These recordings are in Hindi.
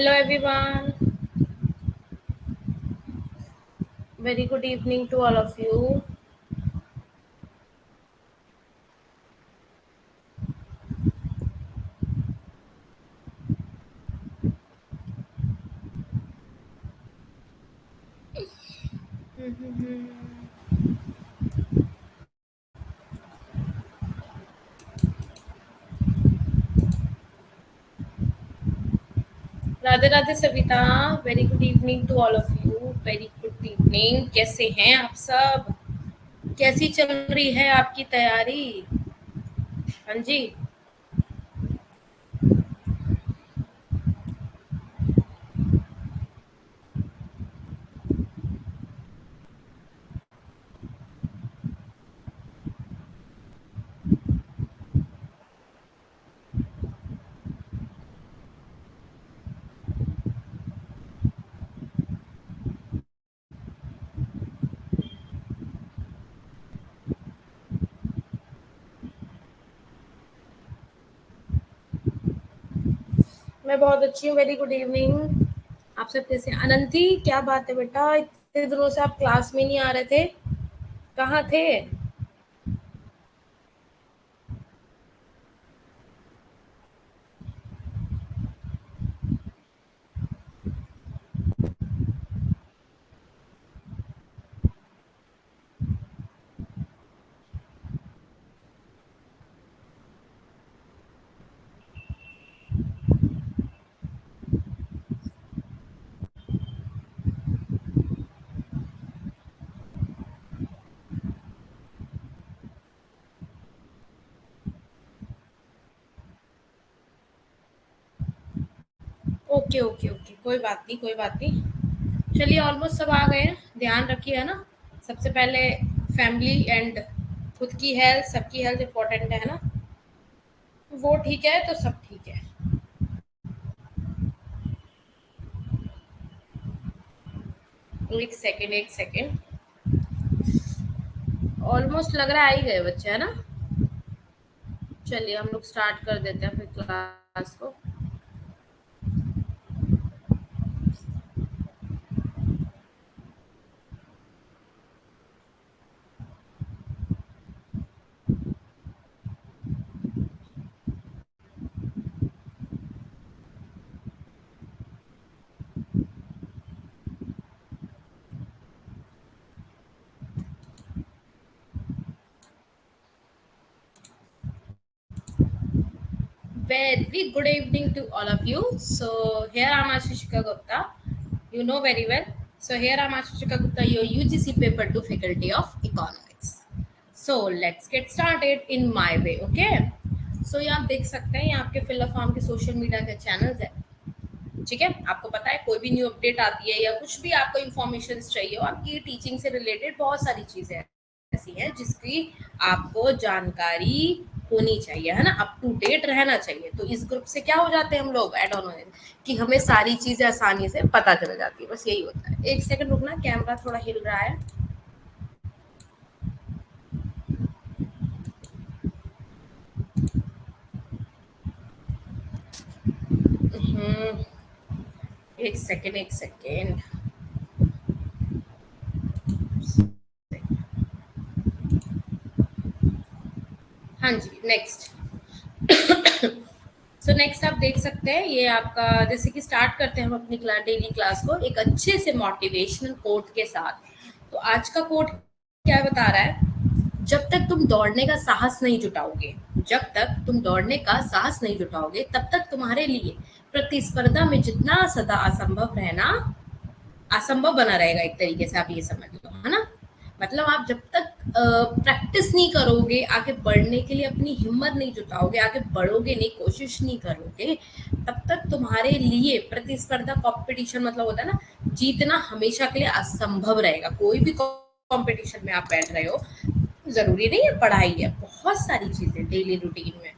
Hello everyone. Very good evening to all of you. Radhe Radhe Savita. Very good evening to all of you. Very good evening. कैसे हैं आप सब? कैसी चल रही है आपकी तैयारी? हाँ जी. मैं बहुत अच्छी हूँ. Very good evening. आप सब कैसे? अनंती, क्या बात है बेटा? इतने दिनों से आप क्लास में नहीं आ रहे थे. कहाँ थे? Okay okay okay. कोई बात नहीं, कोई बात नहीं. चलिए, ऑलमोस्ट सब आ गए हैं. ध्यान रखिए, है ना. सबसे पहले फैमिली एंड खुद की हेल्थ, सबकी हेल्थ इम्पोर्टेंट है ना. वो ठीक है तो सब ठीक है. एक सेकेंड, एक सेकेंड. ऑलमोस्ट लग रहा है आ ही गए बच्चे, है ना. चलिए, हम लोग स्टार्ट कर देते हैं फिर क्लास को. Very good evening to all of you. So here I am Ashishika Gupta. You know very well. So here I am Ashishika Gupta, your UGC paper 2 faculty of economics. So let's get started in my way. Okay. So यहाँ आप देख सकते हैं, ये आपके फिल फॉर्म के सोशल मीडिया के चैनल्स है. ठीक है. आपको पता है कोई भी न्यू अपडेट आती है या कुछ भी आपको इन्फॉर्मेशन चाहिए हो आपकी टीचिंग से रिलेटेड, बहुत सारी चीजें ऐसी हैं जिसकी आपको जानकारी होनी चाहिए, है ना. अप टू डेट रहना चाहिए. तो इस ग्रुप से क्या हो जाते हैं हम लोग एड ऑन होने कि हमें सारी चीजें आसानी से पता चल जाती है. बस यही होता है. एक सेकंड रुकना, कैमरा थोड़ा हिल रहा है. हम्म, एक सेकंड, एक सेकंड. हाँ जी, नेक्स्ट. सो नेक्स्ट आप देख सकते हैं, ये आपका जैसे कि स्टार्ट करते हैं हम अपनी डेली क्लास को एक अच्छे से मोटिवेशनल कोट के साथ. तो आज का कोट क्या बता रहा है? जब तक तुम दौड़ने का साहस नहीं जुटाओगे, जब तक तुम दौड़ने का साहस नहीं जुटाओगे, तब तक तुम्हारे लिए प्रतिस्पर्धा में जितना सदा असंभव रहना असंभव बना रहेगा. एक तरीके से आप ये समझ लो, है ना. मतलब आप जब तक प्रैक्टिस नहीं करोगे, आगे बढ़ने के लिए अपनी हिम्मत नहीं जुटाओगे, आगे बढ़ोगे नहीं, कोशिश नहीं करोगे, तब तक तुम्हारे लिए प्रतिस्पर्धा, कंपटीशन मतलब होता है ना, जीतना हमेशा के लिए असंभव रहेगा. कोई भी कंपटीशन में आप बैठ रहे हो, जरूरी नहीं है पढ़ाई है, बहुत सारी चीजें डेली रूटीन में,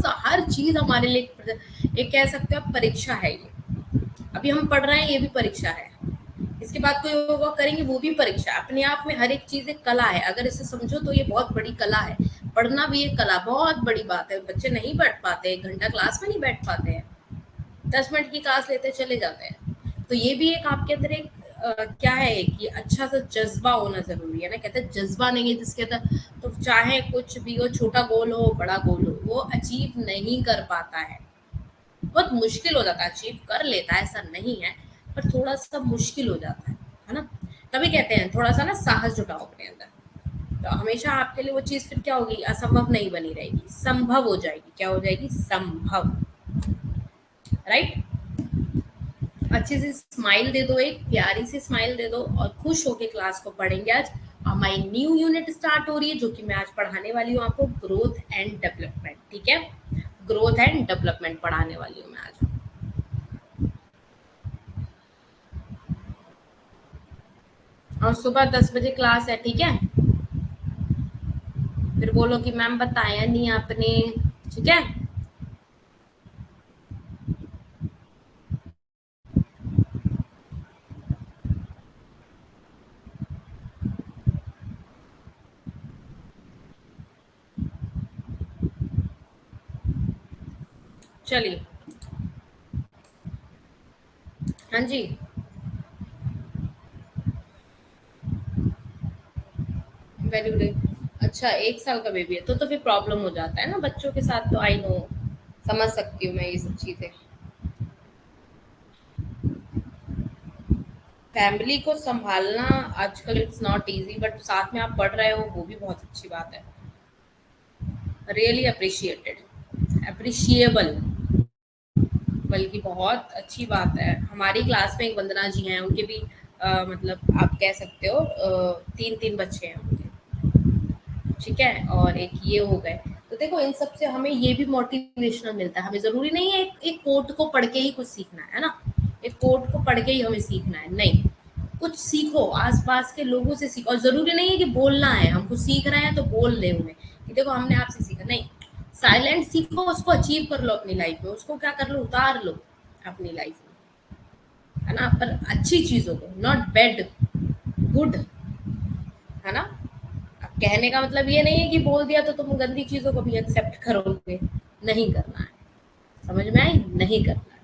हर चीज हमारे लिए एक कह सकते हो आप परीक्षा है. ये अभी हम पढ़ रहे हैं, ये भी परीक्षा है. इसके बाद कोई होगा करेंगे, वो भी परीक्षा. अपने आप में हर एक चीज एक कला है. अगर इसे समझो तो ये बहुत बड़ी कला है. पढ़ना भी एक कला, बहुत बड़ी बात है. बच्चे नहीं बैठ पाते, 1 घंटा क्लास में नहीं बैठ पाते हैं. 10 मिनट की क्लास लेते चले जाते हैं। तो ये भी एक आपके अंदर एक क्या है कि अच्छा सा जज्बा होना जरूरी है ना, कहते हैं जज्बा नहीं है जिसके अंदर, तो चाहे कुछ भी हो, छोटा गोल हो बड़ा गोल हो, वो अचीव नहीं कर पाता है। बहुत मुश्किल हो जाता है, अचीव कर लेता है ऐसा नहीं है, पर थोड़ा सा मुश्किल हो जाता है ना। तभी कहते हैं थोड़ा सा ना साहस जुटाओ अपने अंदर, तो हमेशा आपके लिए वो चीज फिर क्या होगी, असंभव नहीं बनी रहेगी, संभव हो जाएगी। क्या हो जाएगी, संभव। राइट। अच्छी सी स्माइल दे दो, एक प्यारी सी स्माइल दे दो और खुश होके क्लास को पढ़ेंगे। आज हमारी न्यू यूनिट स्टार्ट हो रही है, जो कि मैं आज पढ़ाने वाली हूँ आपको, ग्रोथ एंड डेवलपमेंट। ठीक है, ग्रोथ एंड डेवलपमेंट पढ़ाने वाली हूँ मैं आज। और सुबह 10 बजे क्लास है, ठीक है। फिर बोलो कि मैम बताया नहीं आपने। ठीक है, चलिए। हाँ जी। Very good. अच्छा, 1 साल का बेबी है तो फिर प्रॉब्लम हो जाता है ना बच्चों के साथ, तो आई नो, समझ सकती हूँ मैं ये सब चीजें। फैमिली को संभालना आजकल इट्स नॉट इजी, बट साथ में आप पढ़ रहे हो वो भी बहुत अच्छी बात है। रियली अप्रिशिएटेड, अप्रिशिएबल, बल्कि बहुत अच्छी बात है। हमारी क्लास में एक वंदना जी हैं, उनके भी मतलब आप कह सकते हो 3-3 बच्चे हैं उनके। ठीक है, और एक ये हो गए। तो देखो इन सब से हमें ये भी मोटिवेशनल मिलता है। हमें जरूरी नहीं है एक कोट को पढ़ के ही कुछ सीखना है ना, एक कोट को पढ़ के ही हमें सीखना है, नहीं। कुछ सीखो, आसपास के लोगों से सीखो। और जरूरी नहीं है कि बोलना है, हम कुछ सीख रहे हैं तो बोल दे उन्हें कि देखो हमने आपसे सीखा, नहीं। साइलेंट सीखो, उसको अचीव कर लो अपनी लाइफ में, उसको क्या कर लो, उतार लो अपनी लाइफ में, है ना। पर अच्छी चीजों को, नॉट बैड, गुड, है ना। अब कहने का मतलब ये नहीं है कि बोल दिया तो तुम गंदी चीजों को भी एक्सेप्ट करोगे, नहीं करना है। समझ में आई, नहीं करना है।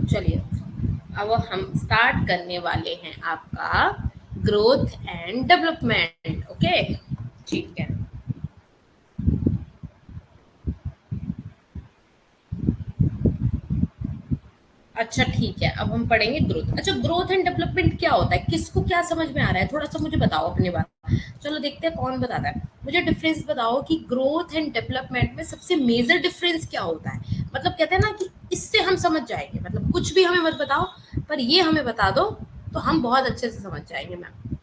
चलिए, अब हम स्टार्ट करने वाले हैं आपका ग्रोथ एंड डेवलपमेंट। ओके, ठीक है। अच्छा ठीक है, अब हम पढ़ेंगे ग्रोथ। अच्छा, ग्रोथ एंड डेवलपमेंट क्या होता है, किसको क्या समझ में आ रहा है, थोड़ा सा मुझे बताओ अपनी बात। चलो देखते हैं कौन बताता है। मुझे डिफरेंस बताओ कि ग्रोथ एंड डेवलपमेंट में सबसे मेजर डिफरेंस क्या होता है। मतलब कहते हैं ना कि इससे हम समझ जाएंगे, मतलब कुछ भी हमें मत बताओ, पर ये हमें बता दो तो हम बहुत अच्छे से समझ जाएंगे मैम।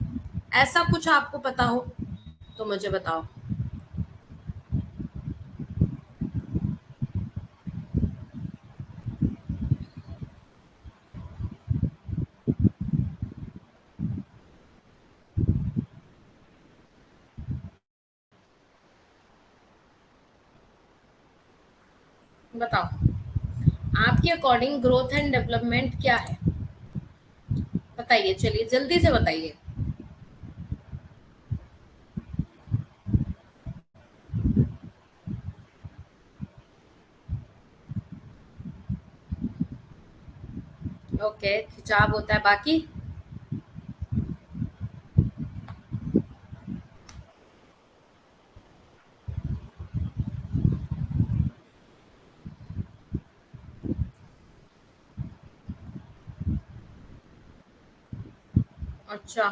ऐसा कुछ आपको पता हो तो मुझे बताओ। बताओ, आपके अकॉर्डिंग ग्रोथ एंड डेवलपमेंट क्या है, बताइए, चलिए जल्दी से बताइए। ओके, खिंचाव होता है, बाकी? अच्छा,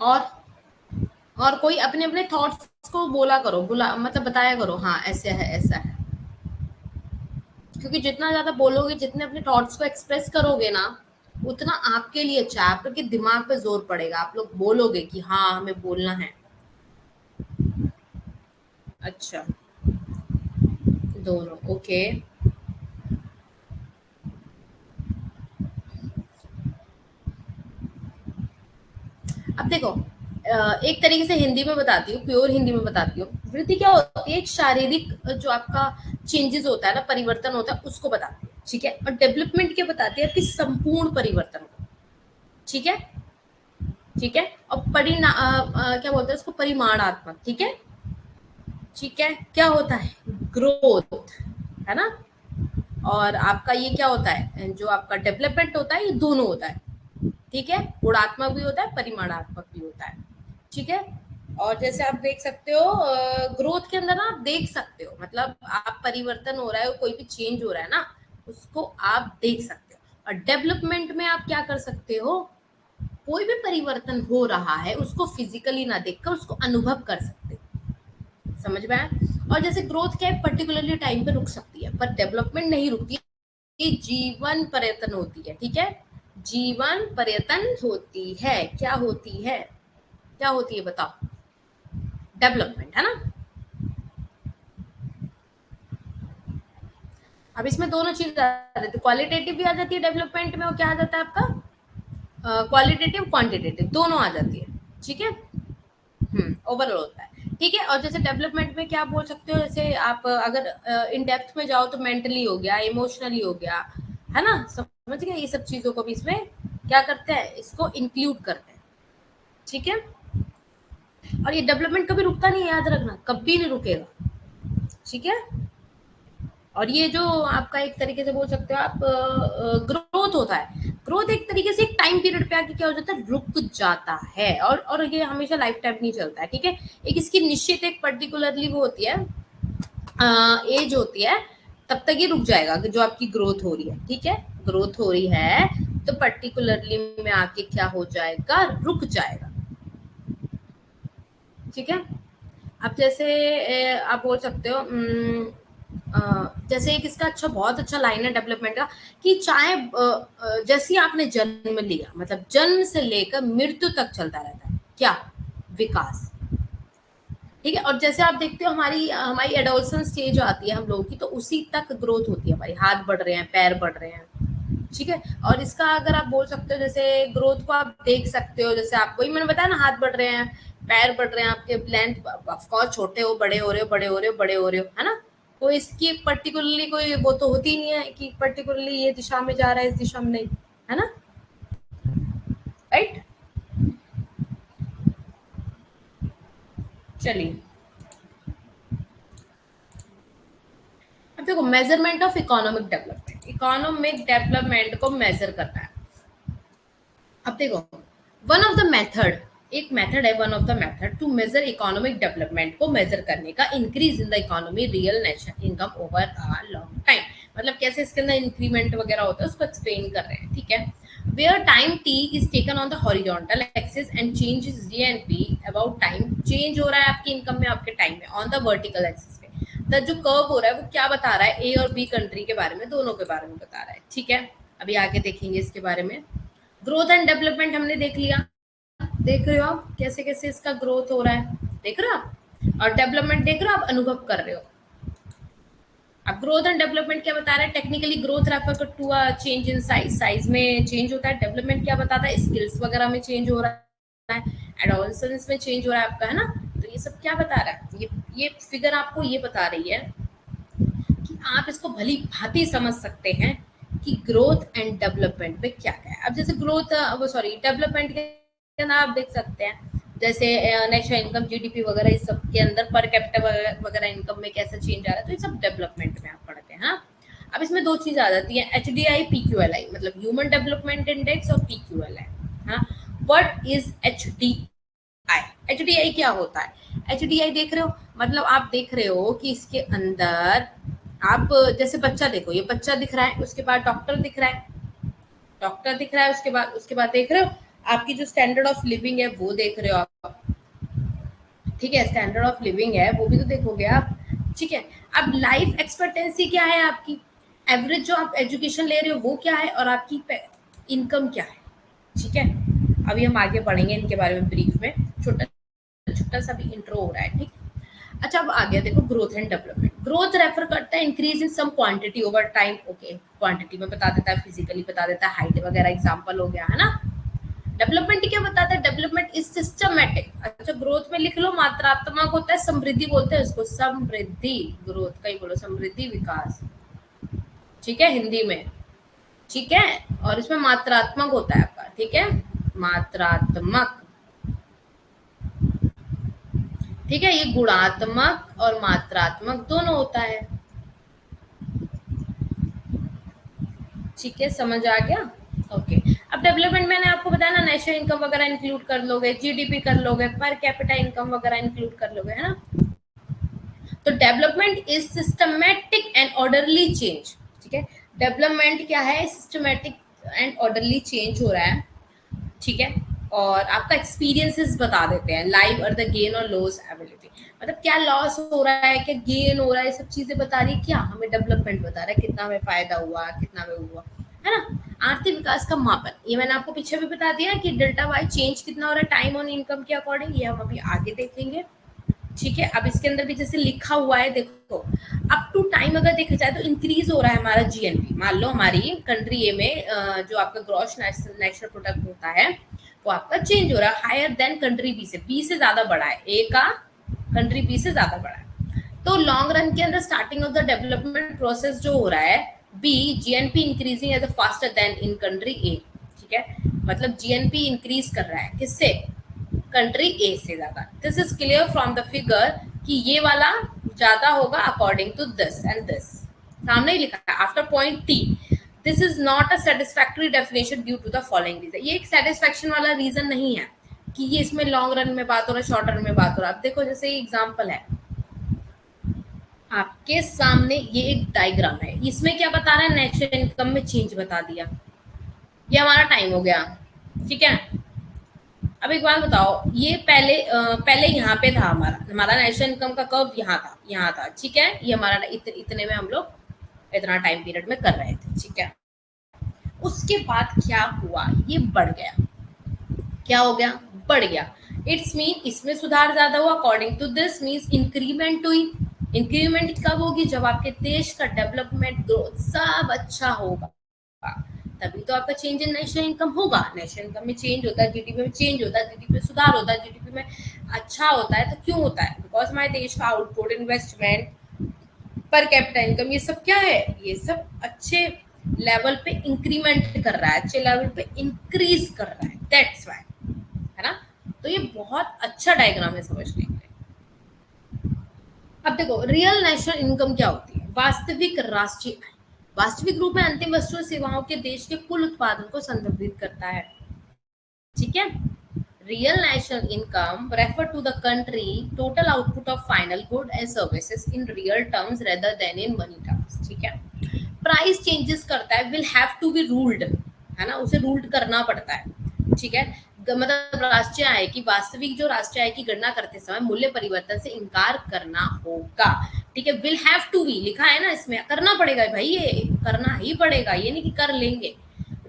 और कोई अपने अपने थॉट्स को बोला करो, बुला मतलब बताया करो, हाँ ऐसे है ऐसा है। क्योंकि जितना ज्यादा बोलोगे, जितने अपने थॉट्स को एक्सप्रेस करोगे ना, उतना आपके लिए अच्छा है, आपके दिमाग पे जोर पड़ेगा, आप लोग बोलोगे कि हाँ हमें बोलना है। अच्छा, दोनों, ओके। अब देखो एक तरीके से हिंदी में बताती हूँ, प्योर हिंदी में बताती हूँ। वृद्धि क्या होती है, एक शारीरिक जो आपका चेंजेस होता है ना, परिवर्तन होता है, उसको बताती है। ठीक है, और डेवलपमेंट क्या बताती है, आपकी संपूर्ण परिवर्तन को। ठीक है, ठीक है। और क्या बोलते हैं उसको, परिमाणात्मक, ठीक है। ठीक है, क्या होता है, ग्रोथ, है ना। और आपका ये क्या होता है, जो आपका डेवलपमेंट होता है, ये दोनों होता है, ठीक है। गुणात्मक भी होता है, परिमाणात्मक भी होता है, ठीक है। और जैसे आप देख सकते हो, ग्रोथ के अंदर ना आप देख सकते हो, मतलब आप परिवर्तन हो रहा है, कोई भी चेंज हो रहा है ना, उसको आप देख सकते हो। और डेवलपमेंट में आप क्या कर सकते हो, कोई भी परिवर्तन हो रहा है उसको फिजिकली ना देखकर उसको अनुभव कर सकते हो, समझ में आया। और जैसे ग्रोथ क्या है, पर्टिकुलरली टाइम पे रुक सकती है, पर डेवलपमेंट नहीं रुकती, ये जीवन पर्यटन होती है, ठीक है। जीवन पर्यटन होती है, क्या होती है, क्या होती है बताओ, डेवलपमेंट, है ना। अब इसमें दोनों चीज आ जाती है, क्वालिटेटिव भी आ जाती है डेवलपमेंट में, और क्या आ जाता है आपका, क्वालिटेटिव क्वांटिटेटिव दोनों आ जाती है, ठीक है। ओवरऑल होता है, ठीक है। और जैसे डेवलपमेंट में क्या बोल सकते हो, जैसे आप अगर इन डेप्थ में जाओ तो मेंटली हो गया, इमोशनली हो गया, है ना, समझ गए, ये सब चीजों को भी इसमें क्या करते हैं, इसको इंक्लूड करते हैं, ठीक है। और ये डेवलपमेंट कभी रुकता नहीं है, याद रखना, कभी नहीं रुकेगा, ठीक है। और ये जो आपका एक तरीके से बोल सकते हो आप, ग्रोथ होता है, ग्रोथ एक तरीके से एक टाइम पीरियड पे आके क्या हो जाता है, रुक जाता है। और ये हमेशा लाइफ टाइम नहीं चलता है, ठीक है। एक इसकी निश्चित एक पर्टिकुलरली वो होती है, एज होती है, तब तक ये रुक जाएगा, जो आपकी ग्रोथ हो रही है, ठीक है। ग्रोथ हो रही है तो पर्टिकुलरली में आके क्या हो जाएगा, रुक जाएगा, ठीक है। अब जैसे आप बोल सकते हो, जैसे एक इसका अच्छा, बहुत अच्छा लाइन है डेवलपमेंट का, कि चाहे जैसे ही आपने जन्म लिया, मतलब जन्म से लेकर मृत्यु तक चलता रहता है, क्या, विकास, ठीक है। और जैसे आप देखते हो, हमारी हमारी एडोलसेंस स्टेज आती है हम लोगों की, तो उसी तक ग्रोथ होती है हमारी, हाथ बढ़ रहे हैं, पैर बढ़ रहे हैं, ठीक है। और इसका अगर आप बोल सकते हो, जैसे ग्रोथ को आप देख सकते हो, जैसे आपको ही मैंने बताया ना, हाथ बढ़ रहे हैं, पैर बढ़ रहे हैं, आपके लेंथ ऑफकोर्स छोटे हो, बड़े हो रहे हो, बड़े हो रहे हो, बड़े हो रहे हो, है ना। तो इसकी पर्टिकुलरली कोई वो तो होती नहीं है कि पर्टिकुलरली ये दिशा में जा रहा है, इस दिशा में नहीं, है ना, राइट। चलिए, अब देखो, measurement of economic development, economic development को मेजर करना है। अब देखो, वन ऑफ द मेथड, एक मेथड है, one of the method to measure economic development को मेजर करने का, increase in the economy real national income over a long time, मतलब कैसे इसके अंदर इंक्रीमेंट वगैरह होता है उसको एक्सप्लेन कर रहे हैं, ठीक है। Where time T is taken on the horizontal axis and change is G and P about time, change हो रहा है आपकी इनकम में, आपके टाइम में, ऑन द वर्टिकल एक्सिस पे, तो जो कर्व हो रहा है वो क्या बता रहा है, ए और बी कंट्री के बारे में, दोनों के बारे में बता रहा है, ठीक है। अभी आगे देखेंगे इसके बारे में। ग्रोथ एंड डेवलपमेंट हमने देख लिया, देख रहे हो आप कैसे कैसे इसका ग्रोथ हो रहा है, देख रहे हो आप, और डेवलपमेंट देख रहे हो आप, अनुभव कर रहे हो। अब ग्रोथ एंड डेवलपमेंट क्या बता रहा है, technically growth refer to a change in size, size में चेंज होता है। डेवलपमेंट क्या बताता है, स्किल्स वगैरह में चेंज हो रहा है, एडोलसेंस में चेंज हो रहा है आपका, है ना। तो ये सब क्या बता रहा है, ये फिगर आपको ये बता रही है कि आप इसको भली भांति समझ सकते हैं कि ग्रोथ एंड डेवलपमेंट में क्या क्या है। अब जैसे ग्रोथ, वो सॉरी, डेवलपमेंट के अंदर आप देख सकते हैं, जैसे नेशनल इनकम, जीडीपी वगैरह, इस सब के अंदर पर कैपिटा वगैरह इनकम में कैसा चेंज आ रहा है, तो ये सब डेवलपमेंट में आप पढ़ते हैं, हाँ। अब इसमें दो चीज आ जाती है, H D I, P Q L I, मतलब ह्यूमन डेवलपमेंट इंडेक्स, और पी क्यू एल आई, हाँ। What is H D I, H D I क्या होता है, एच डी आई देख रहे हो, मतलब आप देख रहे हो कि इसके अंदर आप, जैसे बच्चा देखो, ये बच्चा दिख रहा है, उसके बाद डॉक्टर दिख रहा है, डॉक्टर दिख रहा है, उसके बाद देख रहे हो आपकी जो स्टैंडर्ड ऑफ लिविंग है वो देख रहे हो आप, ठीक है, स्टैंडर्ड ऑफ लिविंग है वो भी तो देखोगे आप, ठीक है। अब लाइफ एक्सपेक्टेंसी क्या है आपकी, एवरेज जो आप एजुकेशन ले रहे हो वो क्या है, और आपकी इनकम क्या है, ठीक है। अभी हम आगे बढ़ेंगे इनके बारे में ब्रीफ में, छोटा छोटा सा भी इंट्रो हो रहा है, ठीक। अच्छा, अब आ गया देखो growth and development. Growth refer करता है increase in some quantity over time, okay, quantity में बता देता है, फिजिकली बता देता है, हाइट वगैरह एग्जांपल हो गया, है ना। डेवलपमेंट क्या बताता है, डेवलपमेंट इज सिस्टमैटिक, अच्छा ग्रोथ में लिख लो, मात्रात्मक होता है, समृद्धि बोलते हैं इसको, समृद्धि, ग्रोथ का ही बोलो, समृद्धि, विकास, ठीक है, हिंदी में, ठीक है। और इसमें मात्रात्मक होता है आपका, ठीक है, मात्रात्मक, ठीक है, ये गुणात्मक और मात्रात्मक दोनों होता है। ठीक है, समझ आ गया? ओके। अब डेवलपमेंट मैंने आपको बताया ना, नेशनल इनकम वगैरह इंक्लूड कर लोगे, जीडीपी कर लोगे, पर कैपिटा इनकम वगैरह इंक्लूड कर लोगे, है ना। तो development is systematic and orderly change. ठीक है, डेवलपमेंट क्या है? सिस्टमेटिक एंड ऑर्डरली चेंज हो रहा है। ठीक है, और आपका एक्सपीरियंसेस बता देते हैं, लाइव और द गेन और लॉस एबिलिटी, मतलब क्या लॉस हो रहा है, क्या गेन हो रहा है, ये सब चीजें बता रही है। क्या हमें डेवलपमेंट बता रहा है, कितना हमें फायदा हुआ, कितना हमें हुआ, है ना। आर्थिक विकास का मापन, ये मैंने आपको पीछे भी बता दिया कि डेल्टा वाई चेंज कितना हो रहा है टाइम ऑन इनकम के अकॉर्डिंग, ये हम अभी आगे देखेंगे। ठीक है, अब इसके अंदर भी जैसे लिखा हुआ है, देखो अप टू टाइम अगर देखा जाए तो इंक्रीज हो रहा है हमारा जीएनपी। मान लो हमारी कंट्री ए में जो आपका ग्रॉस नेशनल प्रोडक्ट होता है वो आपका चेंज हो रहा है हायर देन कंट्री बी से ज्यादा बड़ा है, ए का कंट्री बी से ज्यादा बड़ा है। तो लॉन्ग रन के अंदर starting of the development process जो हो रहा है, B GNP increasing as faster than in country A. ठीक है, मतलब जीएनपी इंक्रीज कर रहा है किससे? कंट्री ए से ज्यादा। This is clear from the figure कि ये वाला ज्यादा होगा according to this and this, सामने ही लिखा है after point T. This is not a satisfactory definition due to the following reason. ये एक सेटिस्फैक्शन वाला रीजन नहीं है कि ये इसमें लॉन्ग रन में बात हो रहा है, शॉर्ट रन में बात हो रहा है। अब देखो जैसे एग्जाम्पल है आपके सामने, ये एक डायग्राम है, इसमें क्या बता रहा है? नेचुरल इनकम में चेंज बता दिया। ये हमारा टाइम हो गया। ठीक है, अब एक बात बताओ, ये पहले यहाँ पे था, हमारा हमारा नेशनल इनकम का कर्व यहाँ था। ठीक है, ये हमारा इतने में हम लोग इतना टाइम पीरियड में कर रहे थे। ठीक है, उसके बाद क्या हुआ? ये बढ़ गया। क्या हो गया? बढ़ गया। इट्स मीन इसमें सुधार ज्यादा हुआ। According to this means increment हुई। इंक्रीमेंट कब होगी? जब आपके देश का डेवलपमेंट ग्रोथ सब अच्छा होगा, तभी तो आपका चेंज इन नेशनल इनकम होगा। नेशनल इनकम में चेंज होता है, जीडीपी में चेंज होता है, जीडीपी में सुधार होता है, जीडीपी में अच्छा होता है। तो क्यों होता है? बिकॉज हमारे देश का आउटपुट, इन्वेस्टमेंट, पर कैपिटा इनकम, ये सब क्या है? ये सब अच्छे लेवल पे इंक्रीमेंट कर रहा है, अच्छे लेवल पे इंक्रीज कर रहा है, दैट्स व्हाई, है ना। तो ये बहुत अच्छा डायग्राम है समझने के लिए। अब देखो रियल नेशनल इनकम क्या होती है? वास्तविक राष्ट्रीय आय। वास्तविक रूप में अंतिम वस्तु और सेवाओं के देश के कुल उत्पादन को संदर्भित करता है। ठीक है, real national income refer to the country total output of final good and services in real terms rather than in money terms. ठीक है, प्राइस चेंजेस करता है, will have to be ruled, है ना, उसे रूल्ड करना पड़ता है। ठीक है, मतलब राष्ट्रीय आय की, वास्तविक जो राष्ट्रीय आय की गणना करते समय मूल्य परिवर्तन से इनकार करना होगा। ठीक है, विल हैव टू बी लिखा है ना, इसमें करना पड़ेगा भाई, ये करना ही पड़ेगा, ये नहीं कि कर लेंगे।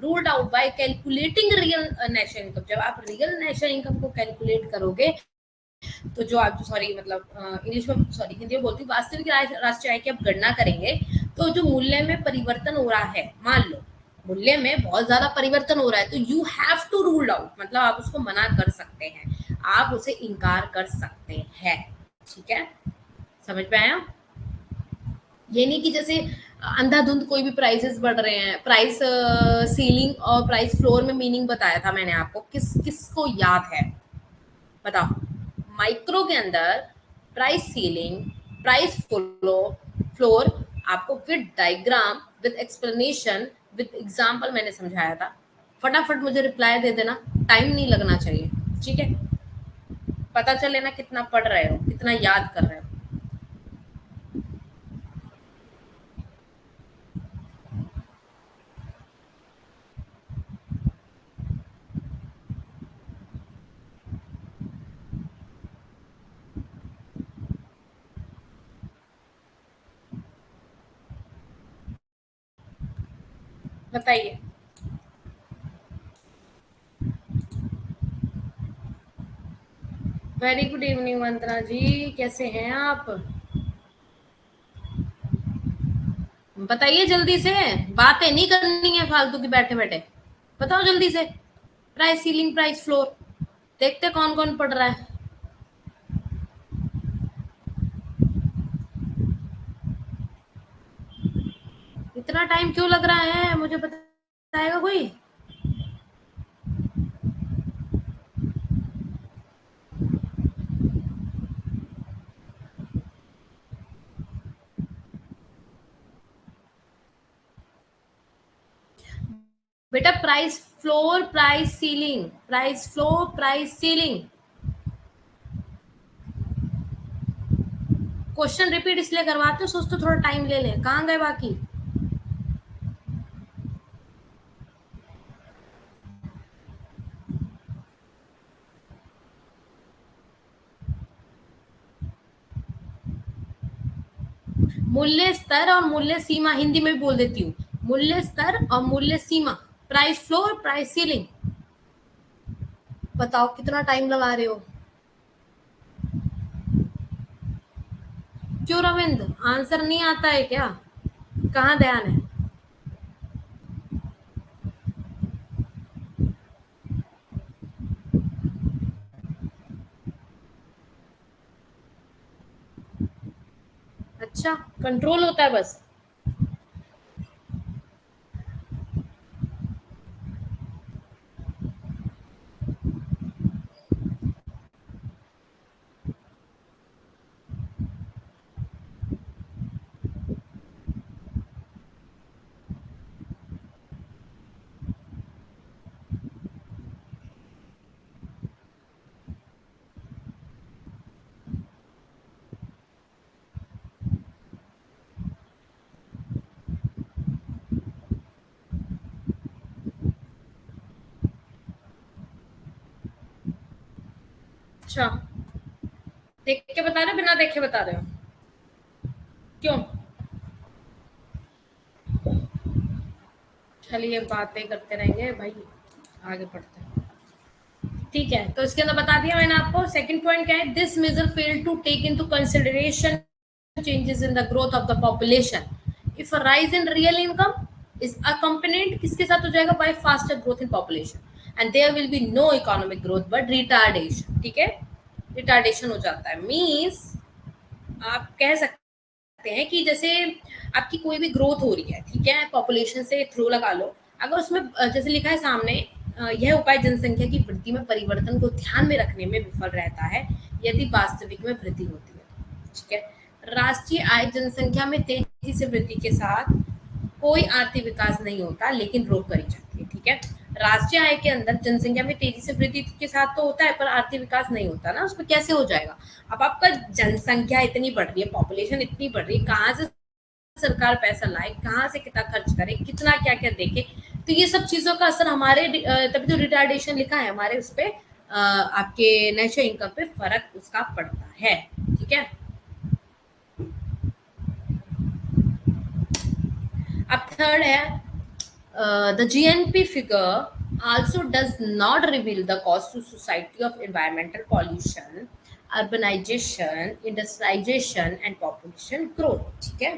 Ruled out by calculating real national income. जब आप रियल नेशनल इनकम को कैलकुलेट करोगे तो जो आप, सॉरी मतलब इंग्लिश में, सॉरी हिंदी में बोलती हूँ, वास्तविक राष्ट्रीय आय की आप गणना करेंगे तो जो मूल्य में परिवर्तन हो रहा है, मान लो मूल्य में बहुत ज्यादा परिवर्तन हो रहा है, तो you have to rule out, मतलब आप उसको मना कर सकते हैं, आप उसे इनकार कर सकते हैं। ठीक है, समझ में आया? ये नहीं कि जैसे अंधाधुंध कोई भी प्राइसेस बढ़ रहे हैं। प्राइस सीलिंग और प्राइस फ्लोर में मीनिंग बताया था मैंने आपको, किसको याद है बताओ? माइक्रो के अंदर प्राइस सीलिंग, प्राइस फ्लोर आपको with diagram, with explanation, with example मैंने समझाया था। फटाफट मुझे रिप्लाई दे देना, टाइम नहीं लगना चाहिए। ठीक है, पता चले ना कितना पढ़ रहे हो, कितना याद कर रहे हो। बताइए। वेरी गुड इवनिंग वंदना जी, कैसे हैं आप? बताइए जल्दी से, बातें नहीं करनी है फालतू की बैठे बैठे, बताओ जल्दी से। प्राइस सीलिंग, प्राइस फ्लोर, देखते कौन कौन पढ़ रहा है। इतना टाइम क्यों लग रहा है, मुझे बताएगा कोई? बेटा price floor, price ceiling, price floor, price ceiling. Question repeat इसलिए करवाते हो, सोच तो थोड़ा टाइम ले लें, कहाँ गए बाकी? मूल्य स्तर और मूल्य सीमा, हिंदी में भी बोल देती हूँ, मूल्य स्तर और मूल्य सीमा, प्राइस फ्लोर, प्राइस सीलिंग। बताओ कितना टाइम लगा रहे हो? क्यों रविंद्र, आंसर नहीं आता है क्या? कहाँ ध्यान है? अच्छा, कंट्रोल होता है बस। अच्छा, देख के बता रहे हो बिना देखे बता रहे हो? क्यों? चलिए बातें करते रहेंगे भाई, आगे बढ़ते हैं। ठीक है, तो इसके अंदर बता दिया मैंने आपको। सेकंड पॉइंट क्या है? This measure fail to take into consideration changes in the growth of the population if a rise in real income is accompanied किसके साथ हो जाएगा? By faster growth in population and there will be no economic growth but retardation. ठीक है, रिटार्डेशन हो जाता है, मीन्स आप कह सकते हैं कि जैसे आपकी कोई भी ग्रोथ हो रही है, ठीक है, पॉपुलेशन से थ्रू लगा लो, अगर उसमें जैसे लिखा है सामने, यह उपाय जनसंख्या की वृद्धि में परिवर्तन को ध्यान में रखने में विफल रहता है यदि वास्तविक में वृद्धि होती है। ठीक है, राष्ट्रीय आय जनसंख्या में तेजी से वृद्धि के साथ कोई आर्थिक विकास नहीं होता लेकिन रोक करी जाती है। ठीक है, राष्ट्रीय आय के अंदर जनसंख्या में तेजी से वृद्धि के साथ तो होता है पर आर्थिक विकास नहीं होता ना, उसमें कैसे हो जाएगा? अब आपका जनसंख्या इतनी बढ़ रही है, पॉपुलेशन इतनी बढ़ रही है, कहाँ से सरकार पैसा लाए, कहाँ से कितना खर्च करे, कितना क्या क्या देखे, तो ये सब चीजों का असर हमारे तभी तो रिटार्डेशन लिखा है हमारे उस पे, आपके नेशनल इनकम पे फर्क उसका पड़ता है। ठीक है, अब थर्ड है, the GNP figure also does not reveal the cost to society of environmental pollution, urbanization, industrialization, and population growth. ठीक है,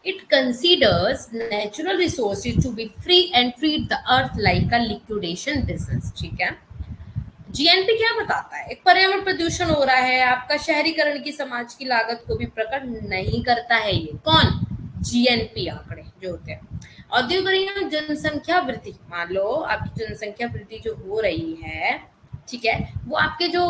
it considers natural resources to be free and treat the earth like a liquidation business. ठीक है, जीएनपी क्या बताता है? एक पर्यावरण प्रदूषण हो रहा है, आपका शहरीकरण की समाज की लागत को भी प्रकट नहीं करता है। ये कौन? जीएनपी आंकड़े जो होते हैं। औद्योगिक जनसंख्या वृद्धि, मान लो आपकी जनसंख्या वृद्धि जो हो रही है, ठीक है, वो आपके जो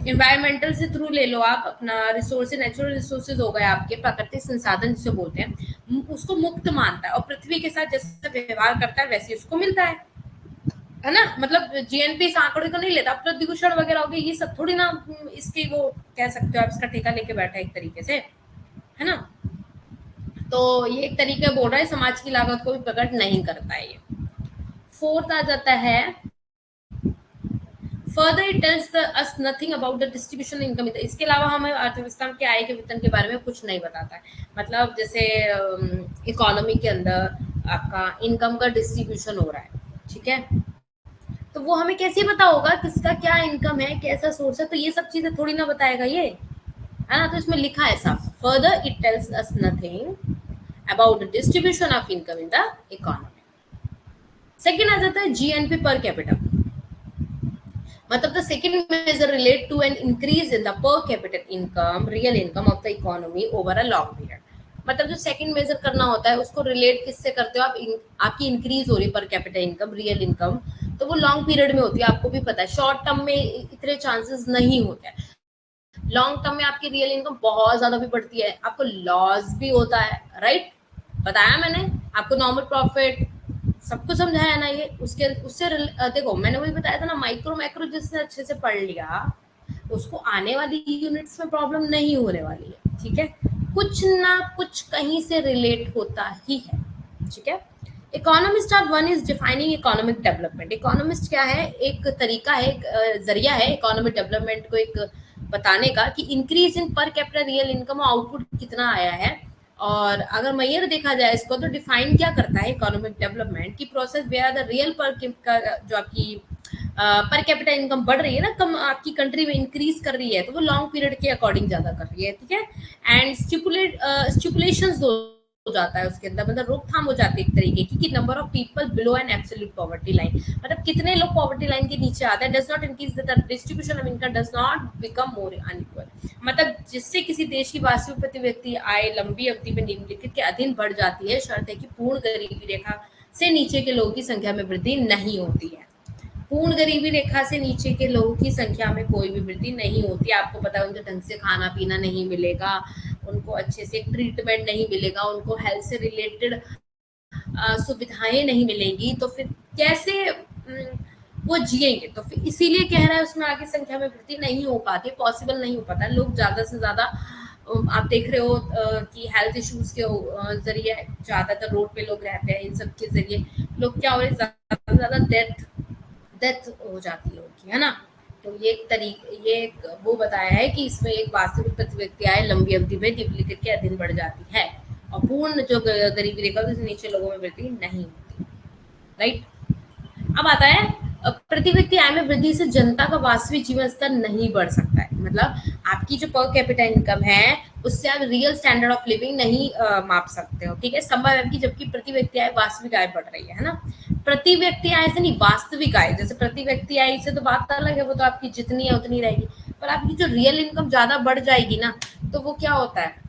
इन्वायरमेंटल से थ्रू ले लो आप अपना रिसोर्सेज, नेचुरल रिसोर्सेज हो गए आपके, प्राकृतिक संसाधन जिसे बोलते हैं, उसको मुक्त मानता है और पृथ्वी के साथ जैसे व्यवहार करता है वैसे उसको मिलता है ना? मतलब जीएनपी इस आंकड़े को नहीं लेता, प्रदूषण वगैरह हो गई ये सब थोड़ी ना, इसकी वो कह सकते हो आप, इसका ठेका लेके बैठा है एक तरीके से, है ना? तो ये एक तरीके बोल रहा है समाज की लागत को भी प्रकट नहीं करता है ये। फोर्थ आ जाता है, further it tells us nothing about the distribution income, इसके अलावा हमें अर्थव्यवस्था के आय के वेतन के बारे में कुछ नहीं बताता है। मतलब जैसे इकोनॉमी के अंदर आपका इनकम का डिस्ट्रीब्यूशन हो रहा है, ठीक है, तो वो हमें कैसे पता होगा किसका क्या इनकम है, कैसा सोर्स है? तो ये सब चीजें थोड़ी ना बताएगा ये, है ना? तो इसमें लिखा है साफ, further it tells us nothing about the distribution of income in the economy. Second आ जाता है जीएनपी पर कैपिटा, मतलब the second major relate to an increase in the per capital income, real income of the economy over a long period. मतलब जो सेकंड मेजर करना होता है उसको रिलेट किससे करते हो आप? आपकी इंक्रीज हो रही है पर कैपिटल इनकम, रियल इनकम, तो वो लॉन्ग पीरियड में होती है, आपको भी पता है। शॉर्ट टर्म में इतने चांसेस नहीं होते हैं, लॉन्ग टर्म में आपकी रियल इनकम बहुत ज्यादा भी बढ़ती है, आपको लॉस भी होता है, राइट? बताया मैंने आपको, नॉर्मल प्रॉफिट, सबको समझाया ना ये, उसके उससे देखो मैंने वही बताया था ना, माइक्रो मैक्रो जिसने अच्छे से पढ़ लिया उसको आने वाली यूनिट्स में प्रॉब्लम नहीं होने वाली है, ठीक है। कुछ ना कुछ कहीं से रिलेट होता ही है, ठीक है। Economist of one is defining economic development. Economist क्या है, एक तरीका है, एक जरिया है इकोनॉमिक डेवलपमेंट को एक बताने का कि increase in per capita real income output कितना आया है। और अगर मैयर देखा जाए इसको तो डिफाइन क्या करता है इकोनॉमिक डेवलपमेंट की प्रोसेस वेयर द रियल पर का जो आपकी पर कैपिटा इनकम बढ़ रही है ना, कम आपकी कंट्री में इंक्रीज कर रही है, तो वो लॉन्ग पीरियड के अकॉर्डिंग ज्यादा कर रही है, ठीक है। एंड स्टिपुलेशंस हो जाता है उसके अंदर, मतलब रोकथाम हो जाती है एक तरीके की कि number of people below an absolute poverty line, मतलब कितने लोग पॉवर्टी लाइन के नीचे आते हैं, does not increase the distribution of income does not become more unequal, मतलब जिससे किसी देश की वास्तविक प्रति व्यक्ति आय लंबी अवधि में निम्नलिखित के अधीन बढ़ जाती है, शर्त है कि पूर्ण गरीबी रेखा से नीचे के लोगों की संख्या में वृद्धि नहीं होती है। पूर्ण गरीबी रेखा से नीचे के लोगों की संख्या में कोई भी वृद्धि नहीं होती। आपको पता है उनको ढंग से खाना पीना नहीं मिलेगा, उनको अच्छे से ट्रीटमेंट नहीं मिलेगा, उनको हेल्थ से रिलेटेड सुविधाएं नहीं मिलेगी, तो फिर कैसे वो जिएंगे। तो फिर इसीलिए कह रहा है उसमें आगे संख्या में वृद्धि नहीं हो पाती, पॉसिबल नहीं हो पाता। लोग ज्यादा से ज्यादा आप देख रहे हो कि हेल्थ इश्यूज के जरिए ज्यादातर रोड पे लोग रहते हैं, इन सब के जरिए लोग क्या हो रहे हैं, ज्यादा से ज्यादा डेथ हो जाती है उनकी, है ना। तो ये एक वो बताया है कि इसमें एक वास्तविक प्रति व्यक्ति आय लंबी अवधि में निम्नलिखित के अधीन बढ़ जाती है और पूर्ण जो गरीबी रेखा से नीचे लोगों में वृद्धि नहीं होती, राइट। अब आता है प्रति व्यक्ति आय में वृद्धि से जनता का वास्तविक जीवन स्तर नहीं बढ़ सकता है, मतलब आपकी जो पर कैपिटा इनकम है उससे आप रियल स्टैंडर्ड ऑफ लिविंग नहीं माप सकते हो, ठीक है। संभव है कि जबकि प्रति व्यक्ति आय वास्तविक आय बढ़ रही है ना, प्रति व्यक्ति आय से नहीं, वास्तविक आय, जैसे प्रति व्यक्ति आय से तो बात अलग है, वो तो आपकी जितनी है उतनी रहेगी, पर आपकी जो रियल इनकम ज्यादा बढ़ जाएगी ना, तो वो क्या होता है,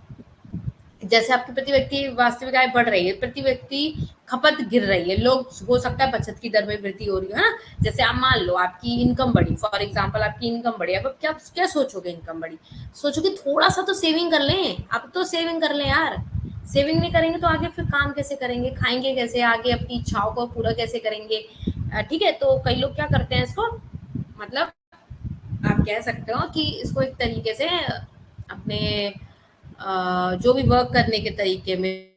जैसे आपकी प्रति व्यक्ति वास्तविक आय बढ़ रही है, प्रति व्यक्ति खपत गिर रही है, लोग हो सकता है बचत की दर में वृद्धि हो रही है ना। जैसे आप मान लो आपकी इनकम बढ़ी, फॉर एग्जांपल आपकी इनकम बढ़ी, अब क्या क्या सोचोगे, इनकम बढ़ी सोचोगे थोड़ा सा तो सेविंग कर लें, अब तो सेविंग कर लें यार, सेविंग नहीं करेंगे तो आगे फिर काम कैसे करेंगे, खाएंगे कैसे, आगे अपनी इच्छाओं को पूरा कैसे करेंगे, ठीक है। तो कई लोग क्या करते हैं इसको, मतलब आप कह सकते हो कि इसको एक तरीके से अपने जो भी वर्क करने के तरीके में,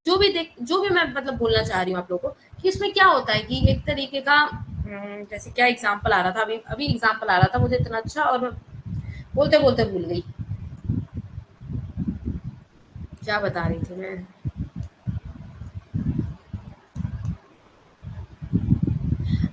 जो भी मैं मतलब बोलना चाह रही हूँ आप लोगों को कि इसमें क्या होता है कि एक तरीके का जैसे क्या एग्जांपल आ रहा था, अभी अभी एग्जांपल आ रहा था मुझे इतना अच्छा, और मैं बोलते बोलते भूल गई क्या बता रही थी मैं।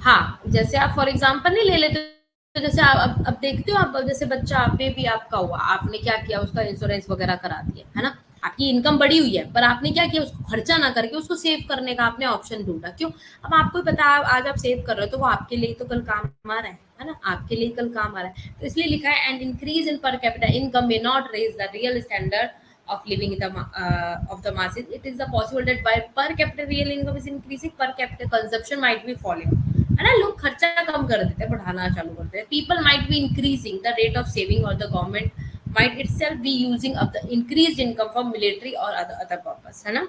हाँ, जैसे आप फॉर एग्जांपल नहीं ले लेते, तो जैसे आप अब देखते हो, आप जैसे बच्चा बेबी आपका हुआ, आपने क्या किया, उसका इंश्योरेंस वगैरह करा दिया, है ना। आपकी इनकम बढ़ी हुई है, पर आपने क्या किया, उसको खर्चा ना करके उसको सेव करने का आपने ऑप्शन ढूंढा। क्यों? अब आपको ही पता है आज आप सेव कर रहे हो तो वो आपके लिए तो कल काम आ रहा है ना, आपके लिए कल काम आ रहा है, तो इसलिए लिखा है and increase in per capita income may not raise the real standard of living in of the masses. It is the possible that by per capita real income is increasing, per capita consumption might be falling, है ना। लोग खर्चा कम कर देते हैं, बढ़ाना चालू करते हैं। People might be increasing the rate of saving or the government might itself be using up the increased income for military or other purpose, है ना।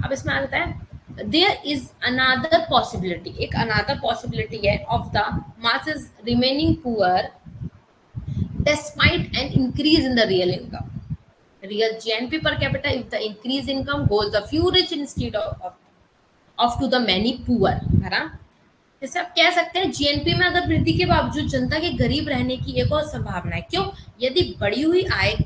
अब इसमें आ जाता है देयर इज अनदर पॉसिबिलिटी, एक अनदर पॉसिबिलिटी है of the masses remaining poor despite an increase in the real income, real GNP per capita if the increased income goes the few rich instead of to the many poor, है ना। जैसे आप कह सकते हैं जीएनपी में अगर वृद्धि के बावजूद जनता के गरीब रहने की एक और संभावना है। क्यों? यदि बढ़ी हुई आय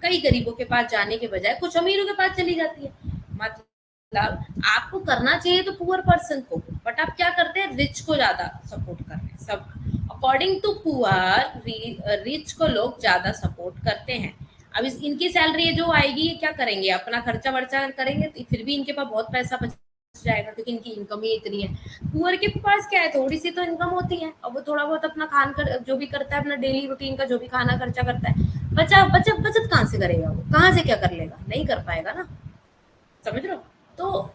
कई गरीबों के पास जाने के बजाय कुछ अमीरों के पास चली जाती है, मतलब आपको करना चाहिए तो पुअर पर्सन को, बट आप क्या करते हैं, रिच को ज्यादा सपोर्ट कर रहे हैं सब। अकॉर्डिंग टू पुअर रिच को लोग ज्यादा सपोर्ट करते हैं। अब इनकी सैलरी जो आएगी ये क्या करेंगे, अपना खर्चा वर्चा करेंगे, तो फिर भी इनके पास बहुत पैसा बच जाएगा क्योंकि इनकी इनकम ही इतनी है। पुअर के पास क्या है, थोड़ी सी तो इनकम होती है और वो थोड़ा बहुत अपना खान कर जो भी करता है, अपना डेली रूटीन का जो भी खाना खर्चा करता है, बचत कहाँ से करेगा, वो कहाँ से क्या कर लेगा, नहीं कर पाएगा ना, समझ रहे हो। तो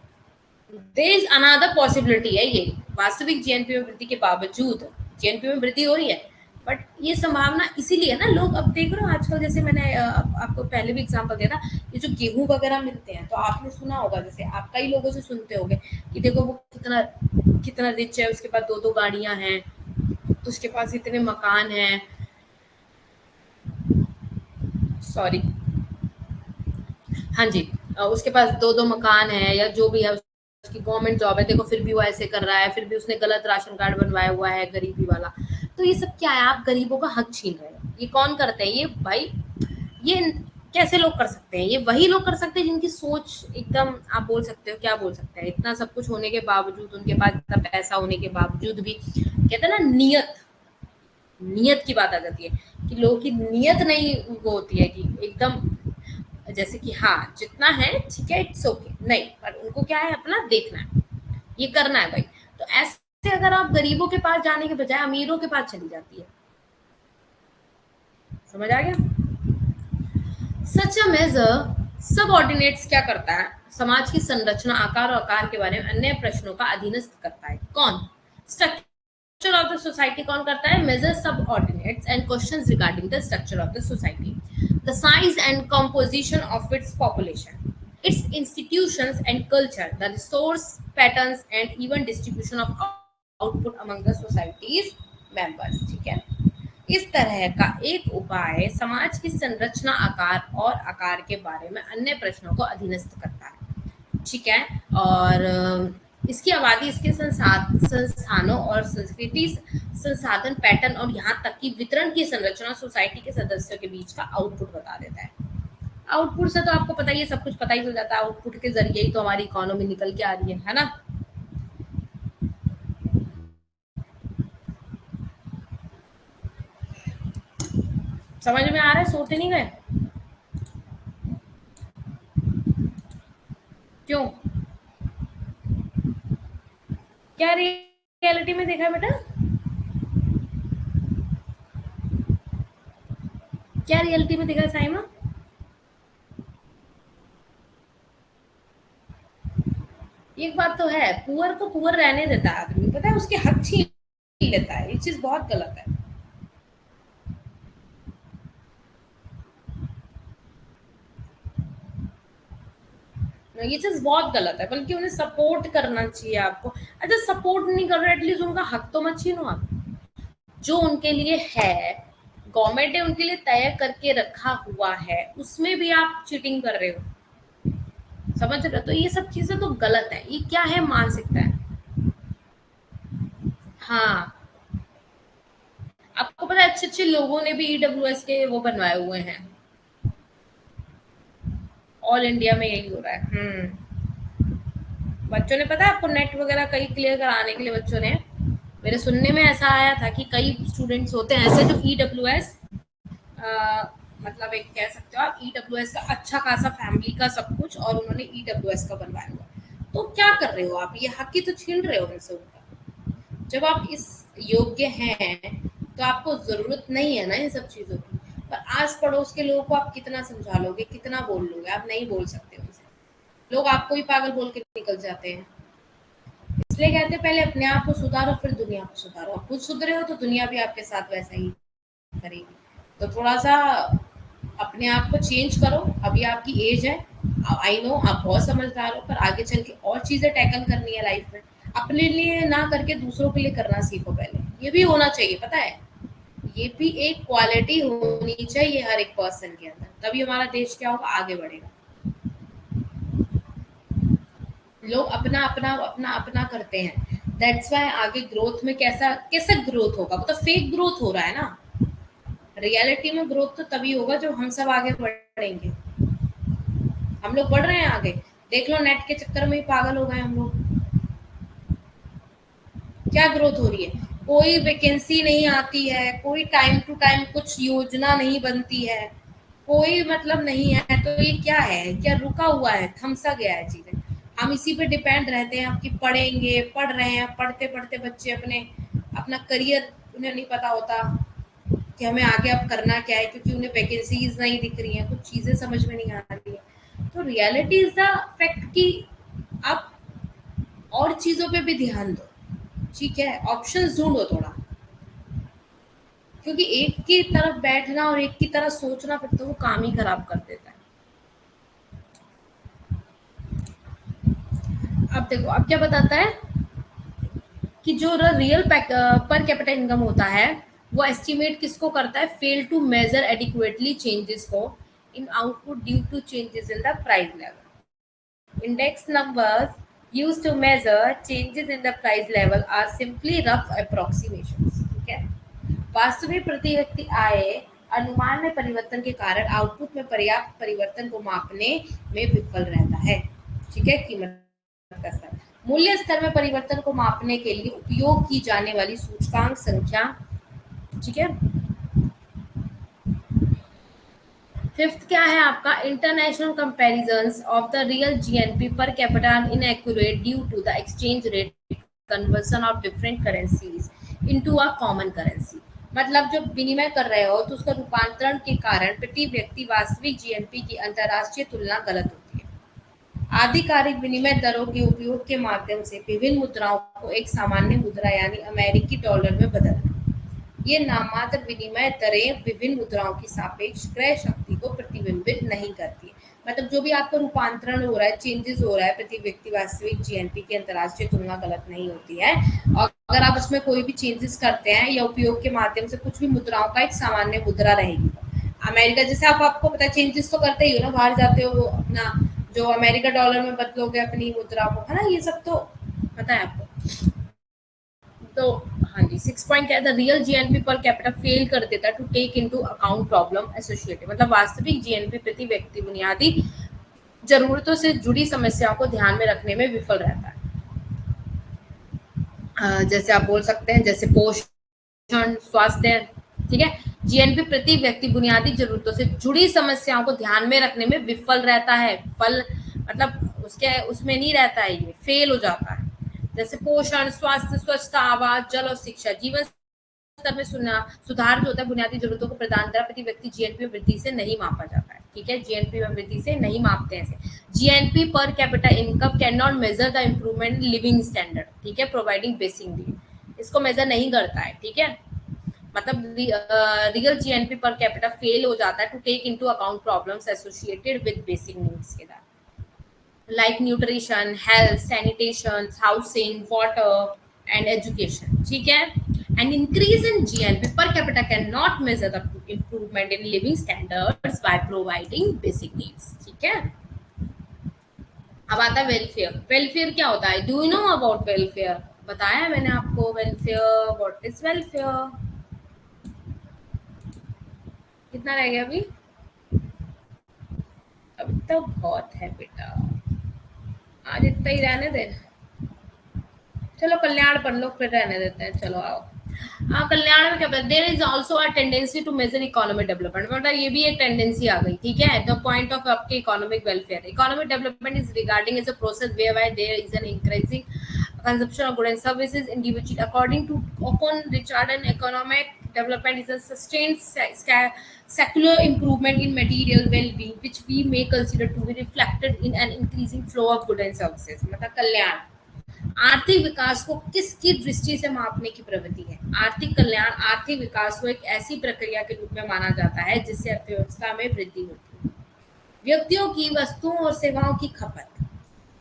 देयर इज अनदर पॉसिबिलिटी है, ये वास्तविक जीएनपी में वृद्धि के बावजूद, जीएनपी में वृद्धि हो रही है बट ये संभावना इसीलिए ना, लोग अब देख रहे हो आजकल, जैसे मैंने आपको पहले भी एग्जांपल दिया था, ये जो गेहूं वगैरह मिलते हैं, तो आपने सुना होगा, जैसे आप कई लोगों से सुनते होंगे कि देखो वो कितना कितना रिच है, उसके पास 2-2 गाड़ियां हैं, उसके पास इतने मकान हैं, सॉरी, हाँ जी, उसके पास 2-2 मकान है या जो भी है, उसकी गवर्नमेंट जॉब है, देखो फिर भी वो ऐसे कर रहा है, फिर भी उसने गलत राशन कार्ड बनवाया हुआ है गरीबी वाला। तो ये सब क्या है, आप गरीबों का हक छीन रहे हो। ये कौन करते हैं ये भाई, ये कैसे लोग कर सकते हैं? ये वही लोग कर सकते हैं जिनकी सोच एकदम, आप बोल सकते हो, क्या बोल सकते हैं, इतना सब कुछ होने के बावजूद, उनके पास इतना पैसा होने के बावजूद भी, कहते हैं ना नियत, नियत की बात आ जाती है कि लोगों की नियत नहीं वो होती है कि एकदम, जैसे कि हाँ जितना है ठीक है, इट्स ओके, नहीं, पर उनको क्या है, अपना देखना है, ये करना है भाई। तो ऐसे अगर आप गरीबों के पास जाने के बजाय अमीरों के पास चली जाती है, समझ आ गया? सच अ मेजर सबऑर्डिनेट्स क्या करता है, समाज की संरचना, आकार और आकार के बारे में अन्य प्रश्नों का अधीनस्थ करता है। कौन? स्ट्रक्चर ऑफ द सोसाइटी कौन करता है? Major subordinates and questions regarding the structure of the society, the size and composition of its population, its institutions and culture, the resource patterns and even distribution of output among the society's members। ठीक है, इस तरह का एक उपाय समाज की संरचना, आकार और आकार के बारे में अन्य प्रश्नों को अधीनस्थ करता है। ठीक है, और इसकी आबादी, इसके संस्थानों और संस्कृति, संसाधन, पैटर्न और यहाँ तक कि वितरण की संरचना सोसाइटी के सदस्यों के बीच का आउटपुट बता देता है। आउटपुट से तो आपको पता ही है, सब कुछ पता ही चल जाता है, आउटपुट के जरिए ही तो हमारी इकोनॉमी निकल के आ रही है ना? समझ में आ रहा है? सोते नहीं गए? क्यों? क्या रियलिटी में देखा है बेटा? क्या रियलिटी में देखा है साइमा? एक बात तो है, पुअर को पुअर रहने देता है आदमी, पता है, उसके हक छीन लेता है, ये चीज बहुत गलत है। ये चीज बहुत गलत है, बल्कि उन्हें सपोर्ट करना चाहिए आपको। अच्छा, सपोर्ट नहीं कर रहे, एटलीस्ट उनका हक तो मत छीनो आप। जो उनके लिए है, गवर्नमेंट ने उनके लिए तय करके रखा हुआ है, उसमें भी आप चीटिंग कर रहे हो। समझ रहे हो? तो ये सब चीजें तो गलत है, ये क्या है, मानसिकता है। हाँ, आपको पता है, अच्छे अच्छे लोगों ने भी ईडब्ल्यूएस के वो बनवाए हुए हैं। ऑल इंडिया में यही हो रहा है। बच्चों ने, पता है आपको, नेट वगैरह कई क्लियर कराने के लिए बच्चों ने, मेरे सुनने में ऐसा आया था कि कई स्टूडेंट्स होते हैं ऐसे जो ईडब्ल्यूएस, मतलब एक कह सकते हो आप, ईडब्ल्यूएस का अच्छा खासा फैमिली का सब कुछ, और उन्होंने ईडब्ल्यूएस का बनवाया हुआ। तो क्या कर रहे हो आप? ये हक ही तो छीन रहे हो उनसे उनका। जब आप इस योग्य हैं, तो आपको जरूरत नहीं है ना इन सब चीजों की। पर आस पड़ोस के लोगों को आप कितना समझा लोगे, कितना बोल लोगे? आप नहीं बोल सकते उनसे, लोग आपको ही पागल बोल के निकल जाते हैं। इसलिए कहते हैं, पहले अपने आप को सुधारो, फिर दुनिया को सुधारो। आप खुद सुधरे हो तो दुनिया भी आपके साथ वैसा ही करेगी। तो थोड़ा सा अपने आप को चेंज करो। अभी आपकी एज है, आई नो आप बहुत समझदार हो, पर आगे चल के और चीजें टैकल करनी है लाइफ में। अपने लिए ना करके दूसरों के लिए करना सीखो पहले। ये भी होना चाहिए, पता है, ये भी एक क्वालिटी होनी चाहिए हर एक पर्सन के अंदर, तभी हमारा देश क्या होगा, आगे बढ़ेगा। लोग अपना अपना अपना अपना करते हैं, दैट्स वाई आगे ग्रोथ में कैसा कैसा ग्रोथ होगा, वो तो फेक ग्रोथ हो रहा है ना। रियलिटी में ग्रोथ तो तभी होगा जब हम सब आगे बढ़ेंगे। हम लोग बढ़ रहे हैं आगे, देख लो, नेट के चक्कर में ही पागल हो गए हम लोग। क्या ग्रोथ हो रही है? कोई वैकेंसी नहीं आती है, कोई टाइम टू टाइम कुछ योजना नहीं बनती है, कोई मतलब नहीं है। तो ये क्या है, क्या रुका हुआ है, थमसा गया है चीजें। हम इसी पे डिपेंड रहते हैं, आपकी पढ़ेंगे, पढ़ रहे हैं, पढ़ते पढ़ते बच्चे अपने अपना करियर, उन्हें नहीं पता होता कि हमें आगे अब करना क्या है, क्योंकि उन्हें वैकेंसीज नहीं दिख रही हैं, कुछ चीजें समझ में नहीं आ रही है। तो रियलिटी इज द फैक्ट कि आप और चीजों पे भी ध्यान दो। ठीक है, ऑप्शंस ढूंढो थोड़ा। क्योंकि एक की तरफ बैठना और एक की तरफ सोचना फिर तो वो काम ही खराब कर देता है। अब देखो अब क्या बताता है कि जो रियल पर कैपिटा इनकम होता है वो एस्टिमेट किसको करता है, fail to measure adequately changes को in output due to changes in the price level. Index numbers used to measure changes in the price level are simply rough approximations। ठीक है, वास्तविक प्रति व्यक्ति आय अनुमान में परिवर्तन के कारण आउटपुट में पर्याप्त परिवर्तन को मापने में विफल रहता है। ठीक है, कीमत का स्तर मूल्य स्तर में परिवर्तन को मापने के लिए उपयोग की जाने वाली सूचकांक संख्या। ठीक है, फिफ्थ क्या है आपका, international comparisons of the real GNP per capita inaccurate due to the exchange rate conversion of different currencies into a common currency. मतलब जब विनिमय कर रहे हो तो उसका रूपांतरण के कारण प्रति व्यक्ति वास्तविक जीएनपी की अंतर्राष्ट्रीय तुलना गलत होती है। आधिकारिक विनिमय दरों के उपयोग के माध्यम से विभिन्न मुद्राओं को एक सामान्य मुद्रा यानी अमेरिकी डॉलर में बदलना, ये नाममात्र विनिमय दरें विभिन्न मुद्राओं की सापेक्ष क्रय शक्ति को प्रतिबिंबित नहीं करती है। मतलब जो भी आपका रूपांतरण हो रहा है, चेंजेस हो रहा है प्रति व्यक्ति वास्तविक जीएनपी की अंतर्राष्ट्रीय तुलना गलत नहीं होती है। और अगर आप उसमें कोई भी चेंजेस करते हैं या उपयोग के माध्यम से कुछ भी मुद्राओं का एक सामान्य मुद्रा रहेगी, तो अमेरिका जैसे आपको पता है चेंजेस तो करते ही हो ना, बाहर जाते हो अपना जो अमेरिका डॉलर में बदलोगे अपनी मुद्रा को, है ना, ये सब तो पता है आपको। तो हाँ जी, सिक्स पॉइंट क्या था, real GNP per capita fail कर देता है to take into account problem associated. मतलब वास्तविक जीएनपी प्रति व्यक्ति बुनियादी जरूरतों से जुड़ी समस्याओं को ध्यान में रखने में विफल रहता है। जैसे आप बोल सकते हैं जैसे पोषण, स्वास्थ्य। ठीक है, जीएनपी प्रति व्यक्ति बुनियादी जरूरतों से जुड़ी समस्याओं को ध्यान में रखने में विफल रहता है। फल मतलब उसके उसमें नहीं रहता है, ये फेल हो जाता है। जैसे पोषण, स्वास्थ्य, स्वच्छता, आवास, जल और शिक्षा। जीवन स्तर में सुधार जो होता है बुनियादी जरूरतों को प्रदान करा प्रति व्यक्ति जीएनपी में वृद्धि से नहीं मापा जाता है। ठीक है, जीएनपी में वृद्धि से नहीं मापते हैं ऐसे। GNP per capita income can not measure the improvement in living standard. ठीक है, प्रोवाइडिंग बेसिक नीड, इसको मेजर नहीं करता है। ठीक है, मतलब real GNP per capita fail हो जाता है to take into account problems associated with basic needs के साथ, like nutrition, health, sanitation, housing, water, and education. ठीक है, an increase in GNP per capita cannot measure the improvement in living standards by providing basic needs. ठीक है, अब आता है वेलफेयर। वेलफेयर क्या होता है, do you know about welfare? बताया है मैंने आपको वेलफेयर, व्हाट इज वेलफेयर। कितना रह गया अभी? अभी तो बहुत है बेटा, आज इतना ही रहने दे। चलो कल्याण पढ़ लो फिर रहने देते हैं, चलो आओ। हाँ, कल्याण में क्या बताया, there is also a tendency to measure economic development. मतलब ये भी एक टेंडेंसी आ गई। ठीक है, द पॉइंट ऑफ आपके economic welfare, economic development is regarding is a process whereby there is an increasing consumption of goods and services individually according to Ocon Richard, and economic development is a sustained secular improvement in material well-being which we may consider to be reflected in an increasing flow of goods and services। मतलब कल्याण आर्थिक विकास को किसकी दृष्टि से मापने की प्रवृत्ति है। आर्थिक कल्याण आर्थिक विकास को एक ऐसी प्रक्रिया के रूप में माना जाता है जिससे अर्थव्यवस्था में वृद्धि होती है, व्यक्तियों की वस्तुओं और सेवाओं की खपत।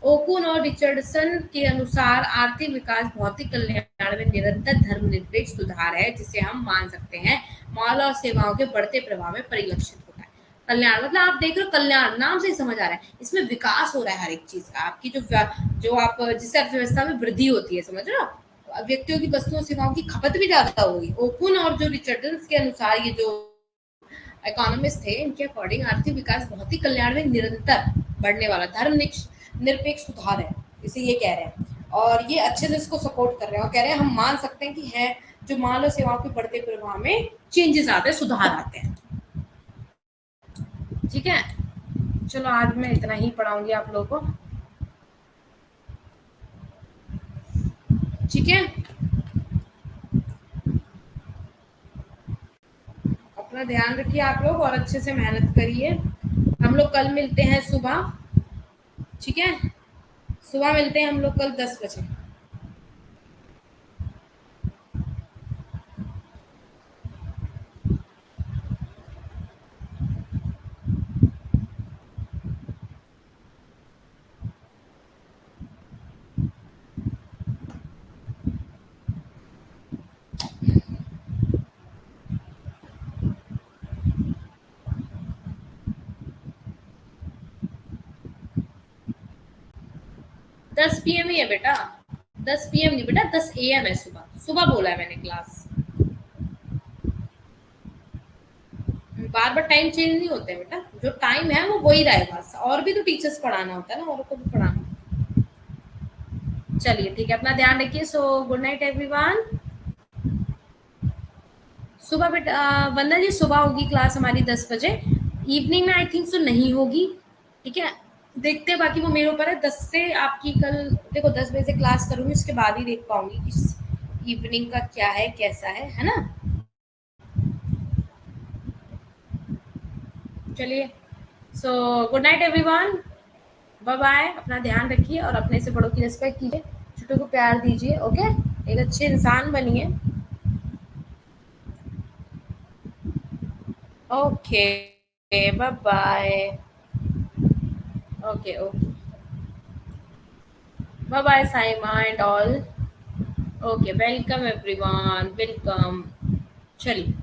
ओकुन और रिचर्डसन के अनुसार आर्थिक विकास भौतिक कल्याण में निरंतर धर्मनिरपेक्ष सुधार है जिसे हम मान सकते हैं माल और सेवाओं के बढ़ते प्रभाव में परिलक्षित होता है। कल्याण मतलब आप देख रहे हो, कल्याण नाम से ही समझ आ रहा है, इसमें विकास हो रहा है हर एक चीज का, आपकी जो आप जिससे अर्थव्यवस्था में वृद्धि होती है, समझ रहे हो, व्यक्तियों की वस्तुओं सेवाओं की खपत भी ज्यादा होगी। ओकुन और जो रिचर्डसन के अनुसार ये जो इकोनॉमिस्ट थे, इनके अकॉर्डिंग आर्थिक विकास भौतिक कल्याण में निरंतर बढ़ने वाला धर्म निरपेक्ष सुधार है, इसे ये कह रहे हैं। और ये अच्छे से इसको सपोर्ट कर रहे हैं और कह रहे हैं हम मान सकते हैं कि है जो माल और सेवाओं के बढ़ते प्रभाव में चेंजेस आते हैं, सुधार आते हैं। ठीक है, चलो आज मैं इतना ही पढ़ाऊंगी आप लोगों को। ठीक है, अपना ध्यान रखिए आप लोग और अच्छे से मेहनत करिए। हम लोग कल मिलते हैं सुबह। ठीक है, सुबह मिलते हैं हम लोग कल 10 बजे। 10 PM ही है बेटा, 10 PM नहीं बेटा, 10 AM है, सुबह सुबह बोला है मैंने क्लास। बार बार टाइम चेंज नहीं होते बेटा, जो टाइम है वो वही रहेगा, और भी तो टीचर्स पढ़ाना होता है ना, और को भी पढ़ाना। चलिए ठीक है, अपना ध्यान रखिए। सो गुड नाइट एवरीवन। सुबह बेटा वंदना जी सुबह होगी क्लास हमारी 10 बजे। इवनिंग में आई थिंक सो नहीं होगी। ठीक है, देखते हैं, बाकी वो मेरे ऊपर है। 10 से आपकी कल, देखो 10 बजे से क्लास करूंगी, उसके बाद ही देख पाऊंगी कि इवनिंग का क्या है कैसा है ना। चलिए, so good night everyone, bye bye. अपना ध्यान रखिए और अपने से बड़ों की रिस्पेक्ट कीजिए, छोटों को प्यार दीजिए। ओके, एक अच्छे इंसान बनिए। Okay, bye bye. Okay okay, bye bye Saima and all. Okay, welcome everyone, welcome. चलिए।